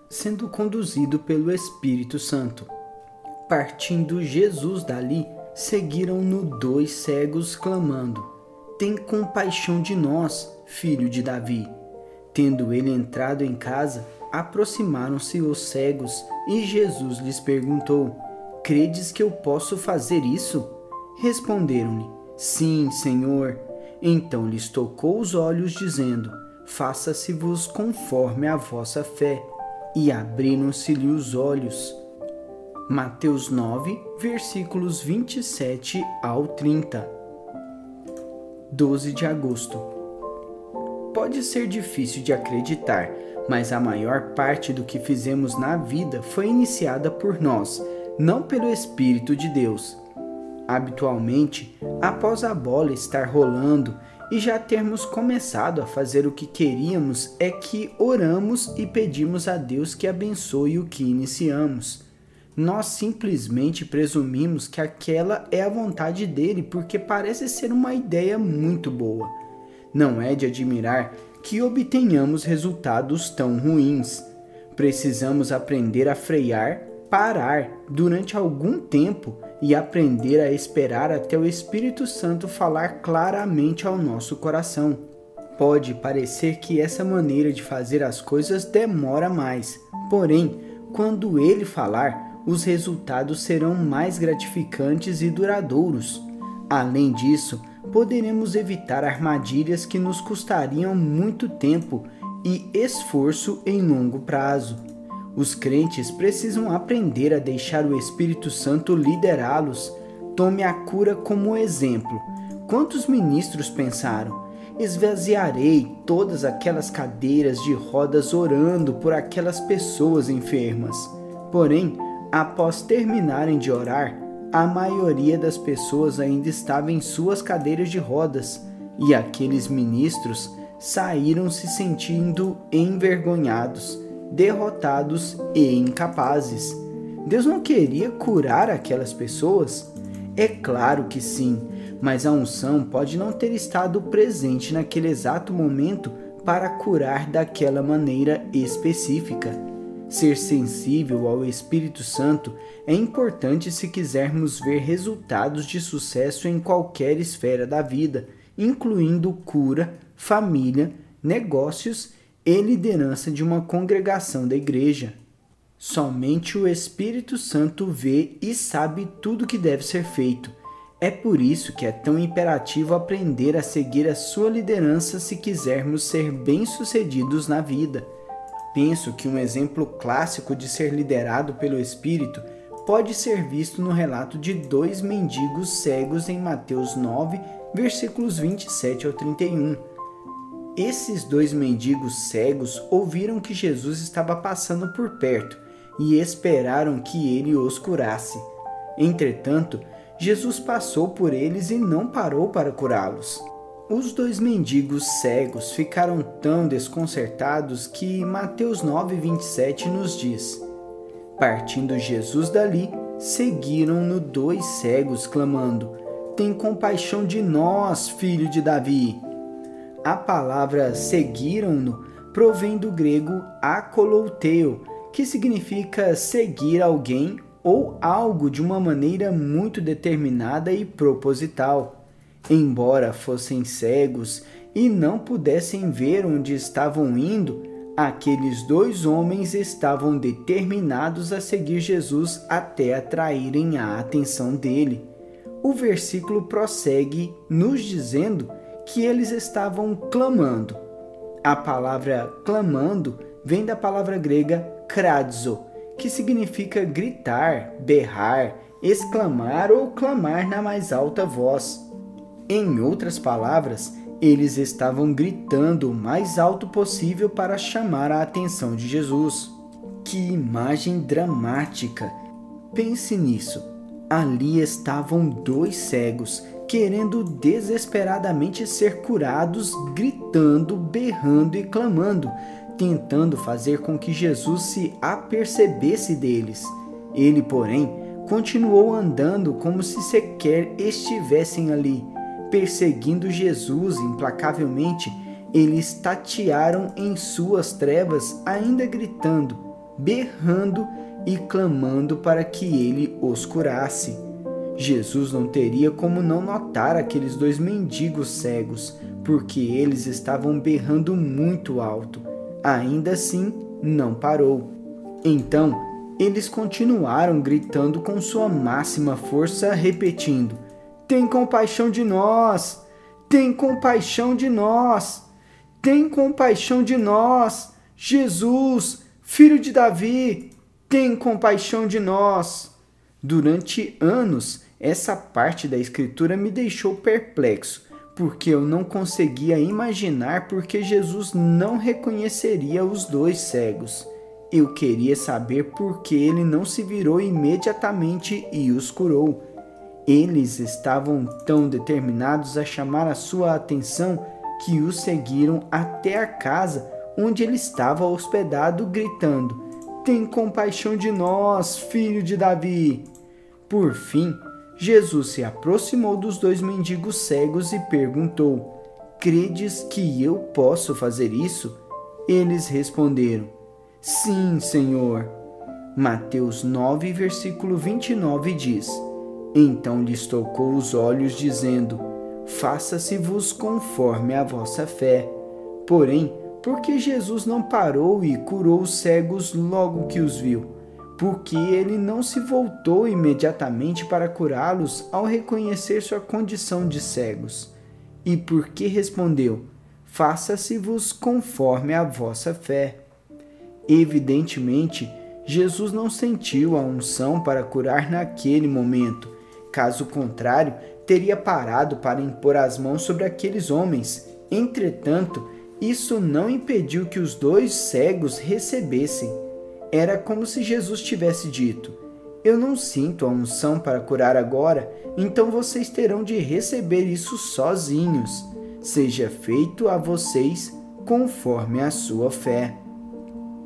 sendo conduzido pelo Espírito Santo. Partindo Jesus dali, seguiram-no 2 cegos, clamando: Tem compaixão de nós, filho de Davi. Tendo ele entrado em casa, aproximaram-se os cegos, e Jesus lhes perguntou: Credes que eu posso fazer isso? Responderam-lhe: Sim, Senhor. Então lhes tocou os olhos, dizendo: Faça-se-vos conforme a vossa fé. E abriram-se-lhe os olhos. Mateus 9, versículos 27 ao 30. 12 de agosto. Pode ser difícil de acreditar, mas a maior parte do que fizemos na vida foi iniciada por nós, não pelo Espírito de Deus. Habitualmente, após a bola estar rolando e já termos começado a fazer o que queríamos, é que oramos e pedimos a Deus que abençoe o que iniciamos. Nós simplesmente presumimos que aquela é a vontade dele porque parece ser uma ideia muito boa. Não é de admirar que obtenhamos resultados tão ruins. Precisamos aprender a frear, parar durante algum tempo e aprender a esperar até o Espírito Santo falar claramente ao nosso coração. Pode parecer que essa maneira de fazer as coisas demora mais, porém, quando ele falar, os resultados serão mais gratificantes e duradouros. Além disso, poderemos evitar armadilhas que nos custariam muito tempo e esforço em longo prazo. Os crentes precisam aprender a deixar o Espírito Santo liderá-los. Tome a cura como exemplo. Quantos ministros pensaram: esvaziarei todas aquelas cadeiras de rodas orando por aquelas pessoas enfermas? Porém, após terminarem de orar, a maioria das pessoas ainda estava em suas cadeiras de rodas, e aqueles ministros saíram se sentindo envergonhados, derrotados e incapazes. Deus não queria curar aquelas pessoas? É claro que sim, mas a unção pode não ter estado presente naquele exato momento para curar daquela maneira específica. Ser sensível ao Espírito Santo é importante se quisermos ver resultados de sucesso em qualquer esfera da vida, incluindo cura, família, negócios e liderança de uma congregação da igreja. Somente o Espírito Santo vê e sabe tudo o que deve ser feito. É por isso que é tão imperativo aprender a seguir a sua liderança se quisermos ser bem-sucedidos na vida. Penso que um exemplo clássico de ser liderado pelo Espírito pode ser visto no relato de 2 mendigos cegos em Mateus 9, versículos 27 ao 31. Esses 2 mendigos cegos ouviram que Jesus estava passando por perto e esperaram que ele os curasse. Entretanto, Jesus passou por eles e não parou para curá-los. Os 2 mendigos cegos ficaram tão desconcertados que Mateus 9, 27 nos diz: Partindo Jesus dali, seguiram-no 2 cegos, clamando: Tem compaixão de nós, filho de Davi. A palavra seguiram-no provém do grego akolouteo, que significa seguir alguém ou algo de uma maneira muito determinada e proposital. Embora fossem cegos e não pudessem ver onde estavam indo, aqueles 2 homens estavam determinados a seguir Jesus até atraírem a atenção dele. O versículo prossegue nos dizendo que eles estavam clamando. A palavra clamando vem da palavra grega kradzo, que significa gritar, berrar, exclamar ou clamar na mais alta voz. Em outras palavras, eles estavam gritando o mais alto possível para chamar a atenção de Jesus. Que imagem dramática! Pense nisso. Ali estavam 2 cegos, querendo desesperadamente ser curados, gritando, berrando e clamando, tentando fazer com que Jesus se apercebesse deles. Ele, porém, continuou andando como se sequer estivessem ali. Perseguindo Jesus implacavelmente, eles tatearam em suas trevas, ainda gritando: berrando e clamando para que ele os curasse. Jesus não teria como não notar aqueles 2 mendigos cegos, porque eles estavam berrando muito alto. Ainda assim, não parou. Então, eles continuaram gritando com sua máxima força, repetindo: "Tem compaixão de nós! Tem compaixão de nós! Tem compaixão de nós! Jesus, filho de Davi, tem compaixão de nós!" Durante anos, essa parte da escritura me deixou perplexo, porque eu não conseguia imaginar por que Jesus não reconheceria os 2 cegos. Eu queria saber por que ele não se virou imediatamente e os curou. Eles estavam tão determinados a chamar a sua atenção que os seguiram até a casa onde ele estava hospedado, gritando: "Tem compaixão de nós, filho de Davi!" Por fim, Jesus se aproximou dos 2 mendigos cegos e perguntou: "Credes que eu posso fazer isso?" Eles responderam: "Sim, Senhor." Mateus 9, versículo 29 diz: "Então lhes tocou os olhos, dizendo: Faça-se-vos conforme a vossa fé." Porém, por que Jesus não parou e curou os cegos logo que os viu? Porque ele não se voltou imediatamente para curá-los ao reconhecer sua condição de cegos? E por que respondeu: "Faça-se-vos conforme a vossa fé"? Evidentemente, Jesus não sentiu a unção para curar naquele momento. Caso contrário, teria parado para impor as mãos sobre aqueles homens. Entretanto, isso não impediu que os 2 cegos recebessem. Era como se Jesus tivesse dito: "Eu não sinto a unção para curar agora, então vocês terão de receber isso sozinhos. Seja feito a vocês conforme a sua fé."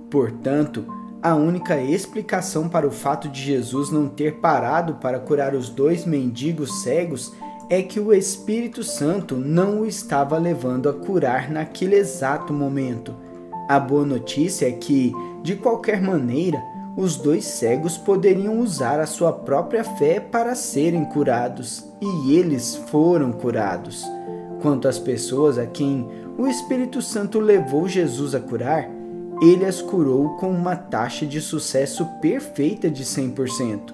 Portanto, a única explicação para o fato de Jesus não ter parado para curar os 2 mendigos cegos é que o Espírito Santo não o estava levando a curar naquele exato momento. A boa notícia é que, de qualquer maneira, os 2 cegos poderiam usar a sua própria fé para serem curados, e eles foram curados. Quanto às pessoas a quem o Espírito Santo levou Jesus a curar, ele as curou com uma taxa de sucesso perfeita de 100%.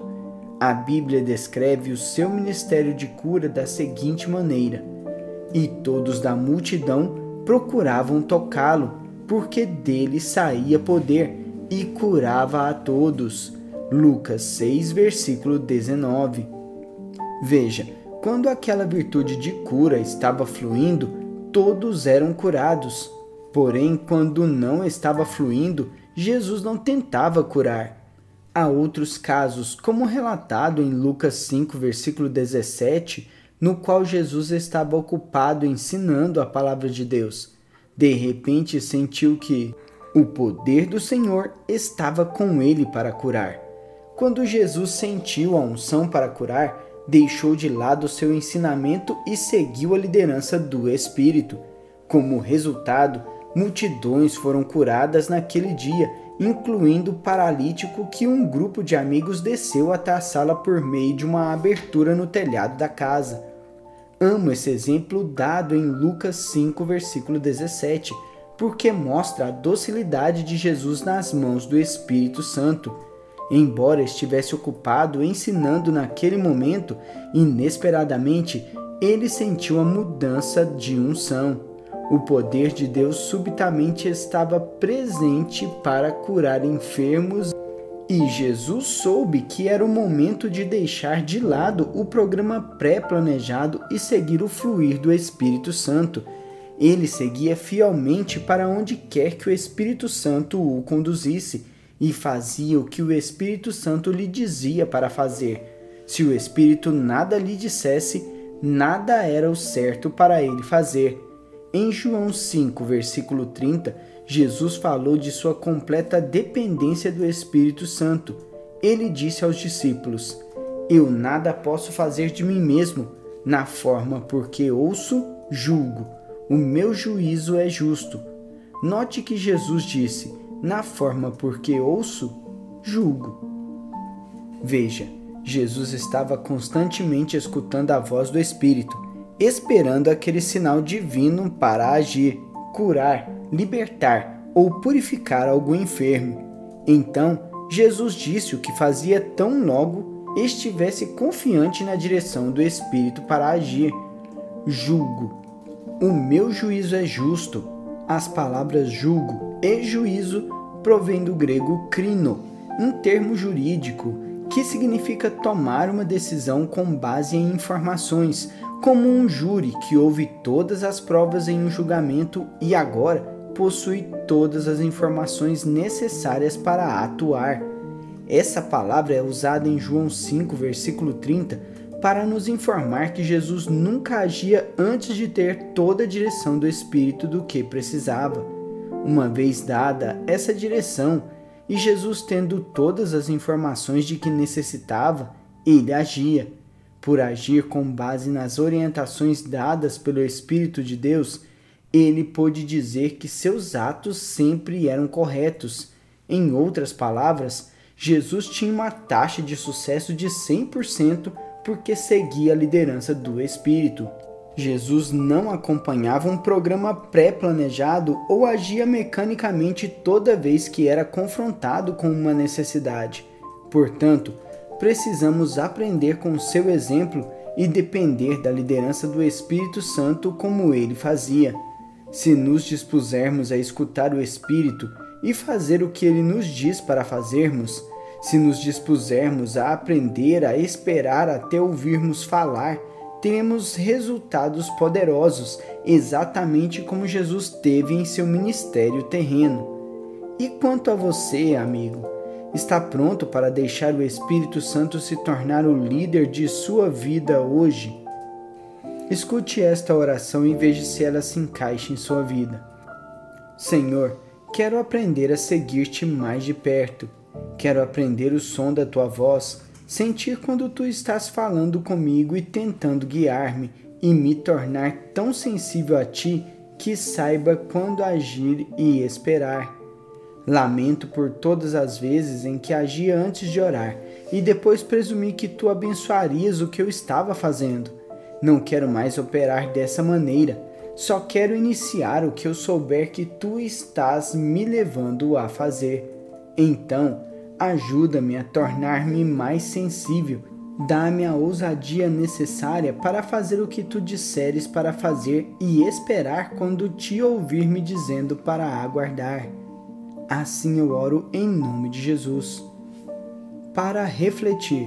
A Bíblia descreve o seu ministério de cura da seguinte maneira: "E todos da multidão procuravam tocá-lo, porque dele saía poder, e curava a todos." Lucas 6, versículo 19. Veja, quando aquela virtude de cura estava fluindo, todos eram curados. Porém, quando não estava fluindo, Jesus não tentava curar. Há outros casos, como relatado em Lucas 5, versículo 17, no qual Jesus estava ocupado ensinando a palavra de Deus. De repente, sentiu que o poder do Senhor estava com ele para curar. Quando Jesus sentiu a unção para curar, deixou de lado seu ensinamento e seguiu a liderança do Espírito. Como resultado, multidões foram curadas naquele dia, incluindo o paralítico que um grupo de amigos desceu até a sala por meio de uma abertura no telhado da casa. Amo esse exemplo dado em Lucas 5, versículo 17, porque mostra a docilidade de Jesus nas mãos do Espírito Santo. Embora estivesse ocupado ensinando naquele momento, inesperadamente, ele sentiu a mudança de unção. O poder de Deus subitamente estava presente para curar enfermos, e Jesus soube que era o momento de deixar de lado o programa pré-planejado e seguir o fluir do Espírito Santo. Ele seguia fielmente para onde quer que o Espírito Santo o conduzisse e fazia o que o Espírito Santo lhe dizia para fazer. Se o Espírito nada lhe dissesse, nada era o certo para ele fazer. Em João 5, versículo 30, Jesus falou de sua completa dependência do Espírito Santo. Ele disse aos discípulos: "Eu nada posso fazer de mim mesmo, na forma porque ouço, julgo. O meu juízo é justo." Note que Jesus disse: na forma porque ouço, julgo. Veja, Jesus estava constantemente escutando a voz do Espírito, esperando aquele sinal divino para agir, curar, libertar ou purificar algum enfermo. Então, Jesus disse o que fazia tão logo estivesse confiante na direção do Espírito para agir. Julgo. O meu juízo é justo. As palavras julgo e juízo provêm do grego krino, um termo jurídico que significa tomar uma decisão com base em informações, como um júri que ouve todas as provas em um julgamento e agora possui todas as informações necessárias para atuar. Essa palavra é usada em João 5, versículo 30, para nos informar que Jesus nunca agia antes de ter toda a direção do Espírito do que precisava. Uma vez dada essa direção, e Jesus tendo todas as informações de que necessitava, ele agia. Por agir com base nas orientações dadas pelo Espírito de Deus, ele pôde dizer que seus atos sempre eram corretos. Em outras palavras, Jesus tinha uma taxa de sucesso de 100% porque seguia a liderança do Espírito. Jesus não acompanhava um programa pré-planejado ou agia mecanicamente toda vez que era confrontado com uma necessidade. Portanto, precisamos aprender com seu exemplo e depender da liderança do Espírito Santo como ele fazia. Se nos dispusermos a escutar o Espírito e fazer o que ele nos diz para fazermos, se nos dispusermos a aprender a esperar até ouvirmos falar, teremos resultados poderosos, exatamente como Jesus teve em seu ministério terreno. E quanto a você, amigo, está pronto para deixar o Espírito Santo se tornar o líder de sua vida hoje? Escute esta oração e veja se ela se encaixa em sua vida. Senhor, quero aprender a seguir-te mais de perto. Quero aprender o som da tua voz, sentir quando tu estás falando comigo e tentando guiar-me e me tornar tão sensível a ti que saiba quando agir e esperar. Lamento por todas as vezes em que agi antes de orar e depois presumi que tu abençoarias o que eu estava fazendo. Não quero mais operar dessa maneira, só quero iniciar o que eu souber que tu estás me levando a fazer. Então, ajuda-me a tornar-me mais sensível. Dá-me a ousadia necessária para fazer o que tu disseres para fazer e esperar quando te ouvir me dizendo para aguardar. Assim eu oro em nome de Jesus. Para refletir.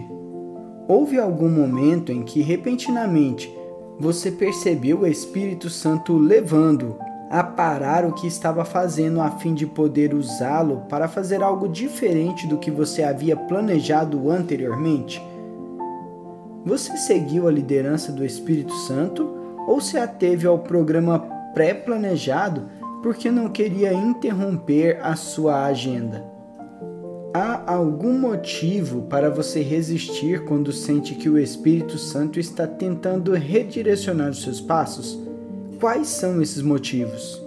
Houve algum momento em que repentinamente você percebeu o Espírito Santo levando-o a parar o que estava fazendo a fim de poder usá-lo para fazer algo diferente do que você havia planejado anteriormente? Você seguiu a liderança do Espírito Santo ou se ateve ao programa pré-planejado porque não queria interromper a sua agenda? Há algum motivo para você resistir quando sente que o Espírito Santo está tentando redirecionar os seus passos? Quais são esses motivos?